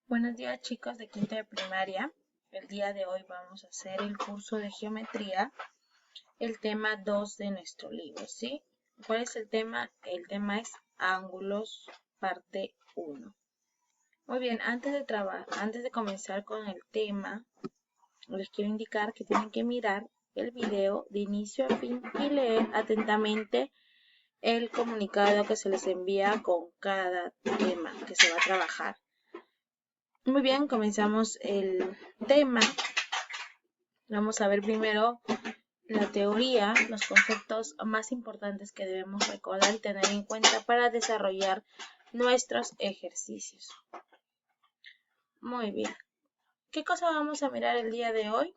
Buenos días chicos de quinto de primaria. El día de hoy vamos a hacer el curso de geometría, el tema 2 de nuestro libro, ¿sí? ¿Cuál es el tema? El tema es ángulos, parte 1. Muy bien, antes de comenzar con el tema, les quiero indicar que tienen que mirar el video de inicio a fin y leer atentamente el comunicado que se les envía con cada tema que se va a trabajar. Muy bien, comenzamos el tema. Vamos a ver primero la teoría, los conceptos más importantes que debemos recordar y tener en cuenta para desarrollar nuestros ejercicios. Muy bien. ¿Qué cosa vamos a mirar el día de hoy?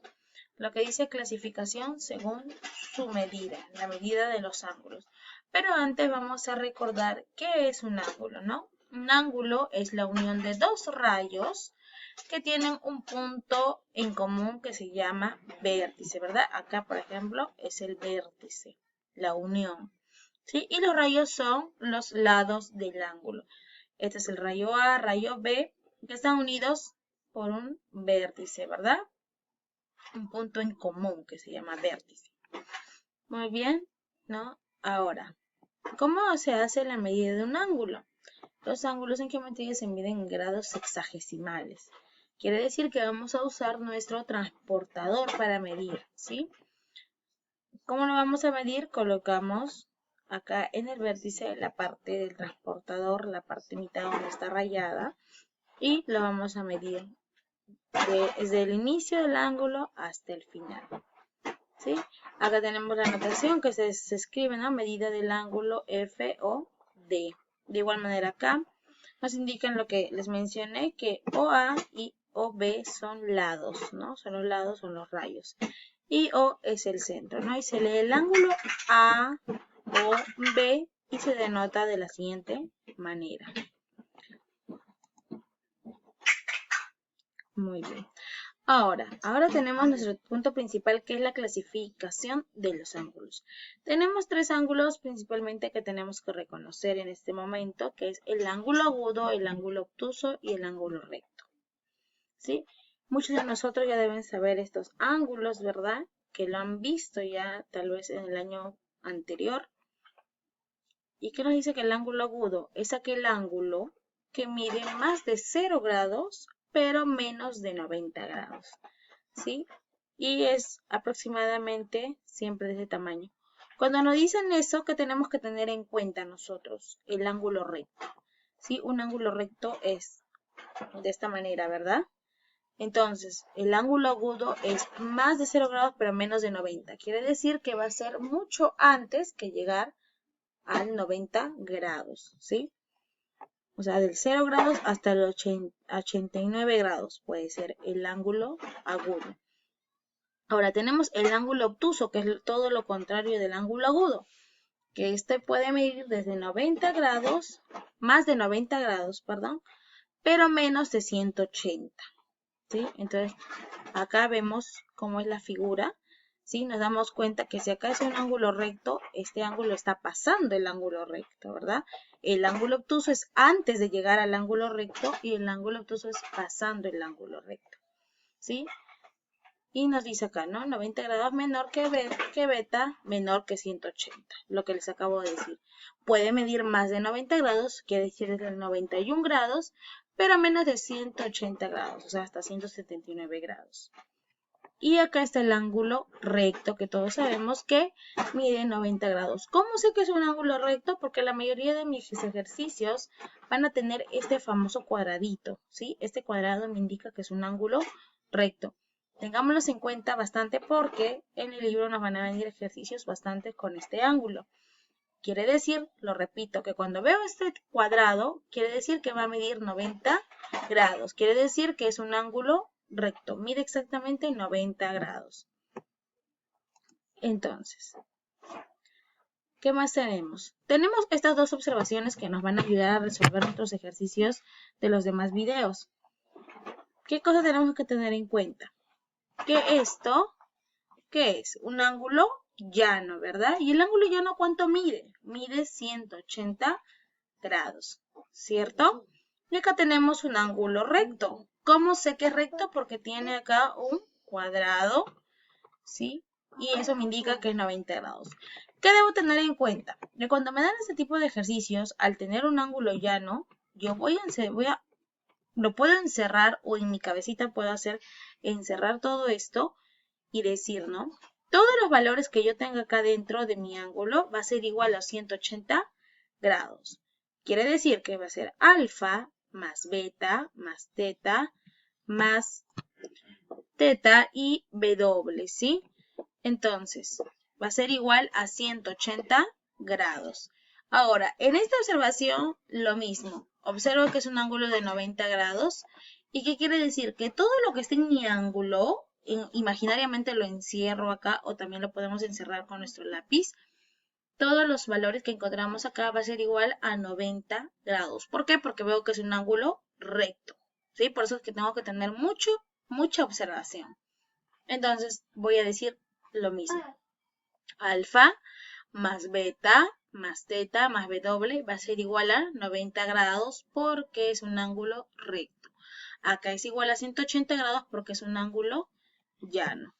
Lo que dice clasificación según su medida, la medida de los ángulos. Pero antes vamos a recordar qué es un ángulo, ¿no? Un ángulo es la unión de dos rayos que tienen un punto en común que se llama vértice, ¿verdad? Acá, por ejemplo, es el vértice, la unión, ¿sí? Y los rayos son los lados del ángulo. Este es el rayo A, rayo B, que están unidos por un vértice, ¿verdad? Un punto en común que se llama vértice. Muy bien, ¿no? Ahora, ¿cómo se hace la medida de un ángulo? Los ángulos en geometría se miden en grados sexagesimales. Quiere decir que vamos a usar nuestro transportador para medir, ¿sí? ¿Cómo lo vamos a medir? Colocamos acá en el vértice la parte del transportador, la parte mitad donde está rayada, y lo vamos a medir desde el inicio del ángulo hasta el final, ¿sí? Acá tenemos la notación que se escribe, ¿no? Medida del ángulo F o D. De igual manera acá nos indican lo que les mencioné, que OA y OB son lados, ¿no? Son los lados, son los rayos. Y O es el centro, ¿no? Y se lee el ángulo A o B y se denota de la siguiente manera. Muy bien. Ahora tenemos nuestro punto principal, que es la clasificación de los ángulos. Tenemos tres ángulos principalmente que tenemos que reconocer en este momento, que es el ángulo agudo, el ángulo obtuso y el ángulo recto, ¿sí? Muchos de nosotros ya deben saber estos ángulos, ¿verdad? Que lo han visto ya tal vez en el año anterior. ¿Y qué nos dice que el ángulo agudo? Es aquel ángulo que mide más de 0 grados, pero menos de 90 grados, ¿sí? Y es aproximadamente siempre de ese tamaño. Cuando nos dicen eso, ¿qué tenemos que tener en cuenta nosotros? El ángulo recto, ¿sí? Un ángulo recto es de esta manera, ¿verdad? Entonces, el ángulo agudo es más de 0 grados, pero menos de 90. Quiere decir que va a ser mucho antes que llegar al 90 grados, ¿sí? O sea, del 0 grados hasta el 89 grados puede ser el ángulo agudo. Ahora tenemos el ángulo obtuso, que es todo lo contrario del ángulo agudo, que este puede medir desde 90 grados, más de 90 grados, perdón, pero menos de 180, ¿sí? Entonces, acá vemos cómo es la figura, ¿sí? Nos damos cuenta que si acá es un ángulo recto, este ángulo está pasando el ángulo recto, ¿verdad? El ángulo obtuso es antes de llegar al ángulo recto y el ángulo obtuso es pasando el ángulo recto, ¿sí? Y nos dice acá, ¿no? 90 grados menor que beta, menor que 180, lo que les acabo de decir. Puede medir más de 90 grados, quiere decir desde 91 grados, pero menos de 180 grados, o sea, hasta 179 grados. Y acá está el ángulo recto, que todos sabemos que mide 90 grados. ¿Cómo sé que es un ángulo recto? Porque la mayoría de mis ejercicios van a tener este famoso cuadradito, ¿sí? Este cuadrado me indica que es un ángulo recto. Tengámoslos en cuenta bastante porque en el libro nos van a venir ejercicios bastante con este ángulo. Quiere decir, lo repito, que cuando veo este cuadrado, quiere decir que va a medir 90 grados. Quiere decir que es un ángulo recto. Mide exactamente 90 grados. Entonces, ¿qué más tenemos? Tenemos estas dos observaciones que nos van a ayudar a resolver nuestros ejercicios de los demás videos. ¿Qué cosa tenemos que tener en cuenta? Que esto, ¿qué es? Un ángulo llano, ¿verdad? ¿Y el ángulo llano cuánto mide? Mide 180 grados, ¿cierto? Y acá tenemos un ángulo recto. ¿Cómo sé que es recto? Porque tiene acá un cuadrado, ¿sí? Y eso me indica que es 90 grados. ¿Qué debo tener en cuenta? Que cuando me dan este tipo de ejercicios, al tener un ángulo llano, yo lo puedo encerrar o en mi cabecita puedo encerrar todo esto y decir, ¿no? Todos los valores que yo tenga acá dentro de mi ángulo va a ser igual a 180 grados. Quiere decir que va a ser alfa más beta más teta y w, ¿sí? Entonces, va a ser igual a 180 grados. Ahora, en esta observación, lo mismo. Observo que es un ángulo de 90 grados. ¿Y qué quiere decir? Que todo lo que esté en mi ángulo, imaginariamente lo encierro acá o también lo podemos encerrar con nuestro lápiz. Todos los valores que encontramos acá va a ser igual a 90 grados. ¿Por qué? Porque veo que es un ángulo recto, ¿sí? Por eso es que tengo que tener mucha observación. Entonces, voy a decir lo mismo. Alfa más beta más teta más w va a ser igual a 90 grados porque es un ángulo recto. Acá es igual a 180 grados porque es un ángulo llano.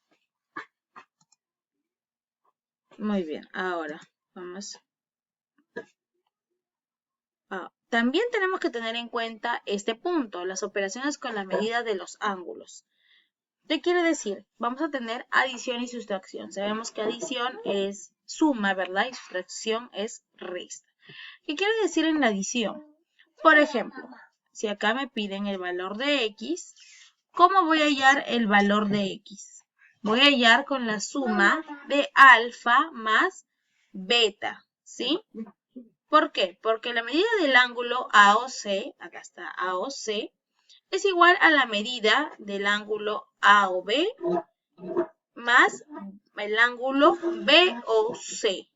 Muy bien, ahora vamos. También tenemos que tener en cuenta este punto, las operaciones con la medida de los ángulos. ¿Qué quiere decir? Vamos a tener adición y sustracción. Sabemos que adición es suma, ¿verdad? Y sustracción es resta. ¿Qué quiere decir en la adición? Por ejemplo, si acá me piden el valor de x, ¿cómo voy a hallar el valor de x? Voy a hallar con la suma de alfa más beta, ¿sí? ¿Por qué? Porque la medida del ángulo AOC, acá está AOC, es igual a la medida del ángulo AOB más el ángulo BOC.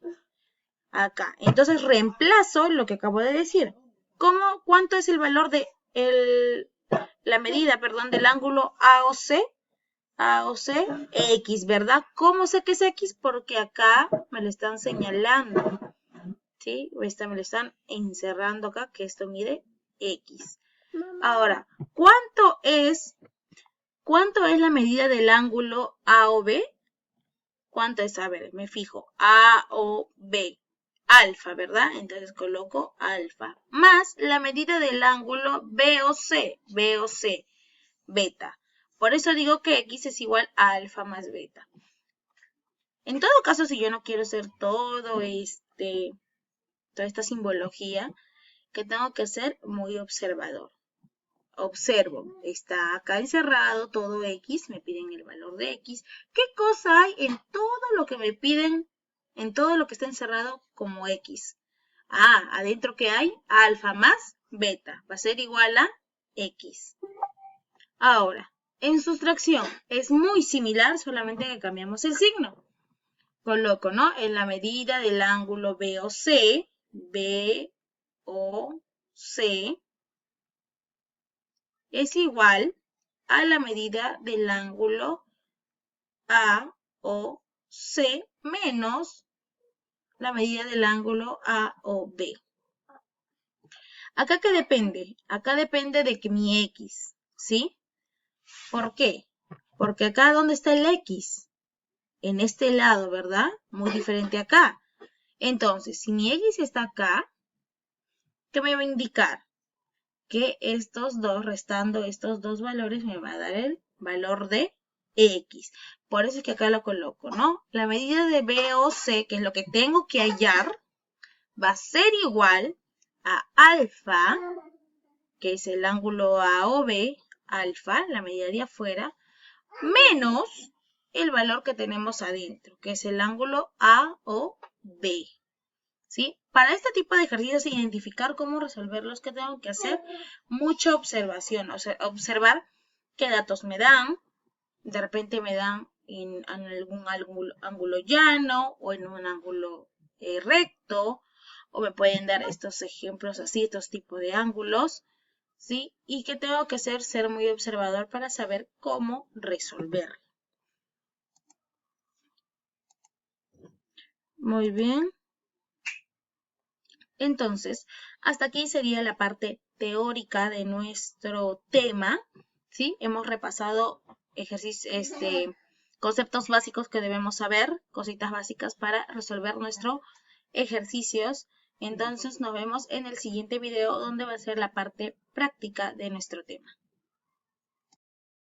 Acá. Entonces reemplazo lo que acabo de decir. ¿Cuánto es el valor de la medida, perdón, del ángulo AOC? AOC, X, ¿verdad? ¿Cómo sé que es X? Porque acá me lo están señalando. ¿Sí? Me lo están encerrando acá, que esto mide X. Ahora, ¿cuánto es la medida del ángulo AOB? ¿Cuánto es? A ver, me fijo. AOB. Alfa, ¿verdad? Entonces coloco alfa. Más la medida del ángulo BOC. BOC. Beta. Por eso digo que X es igual a alfa más beta. En todo caso, si yo no quiero hacer toda esta simbología, que tengo que ser muy observador. Observo, está acá encerrado todo X, me piden el valor de X. ¿Qué cosa hay en todo lo que me piden, en todo lo que está encerrado como X? Adentro que hay alfa más beta, va a ser igual a X. Ahora, en sustracción es muy similar, solamente que cambiamos el signo. Coloco, ¿no? En la medida del ángulo BOC, es igual a la medida del ángulo AOC menos la medida del ángulo AOB. ¿Acá qué depende? Acá depende de que mi X, ¿sí? ¿Por qué? Porque acá, ¿dónde está el X? En este lado, ¿verdad? Muy diferente acá. Entonces, si mi X está acá, ¿qué me va a indicar? Que restando estos dos valores, me va a dar el valor de X. Por eso es que acá lo coloco, ¿no? La medida de BOC, que es lo que tengo que hallar, va a ser igual a alfa, que es el ángulo AOB, alfa, la medida de afuera, menos el valor que tenemos adentro, que es el ángulo AOB. ¿Sí? Para este tipo de ejercicios, identificar cómo resolverlos, ¿qué tengo que hacer? Mucha observación, o sea, observar qué datos me dan, de repente me dan en algún ángulo llano o en un ángulo recto, o me pueden dar estos ejemplos así, estos tipos de ángulos, ¿sí? Y qué tengo que hacer, ser muy observador para saber cómo resolver. Muy bien. Entonces, hasta aquí sería la parte teórica de nuestro tema, ¿sí? Hemos repasado ejercicios, conceptos básicos que debemos saber, cositas básicas para resolver nuestros ejercicios. Entonces nos vemos en el siguiente video donde va a ser la parte práctica de nuestro tema.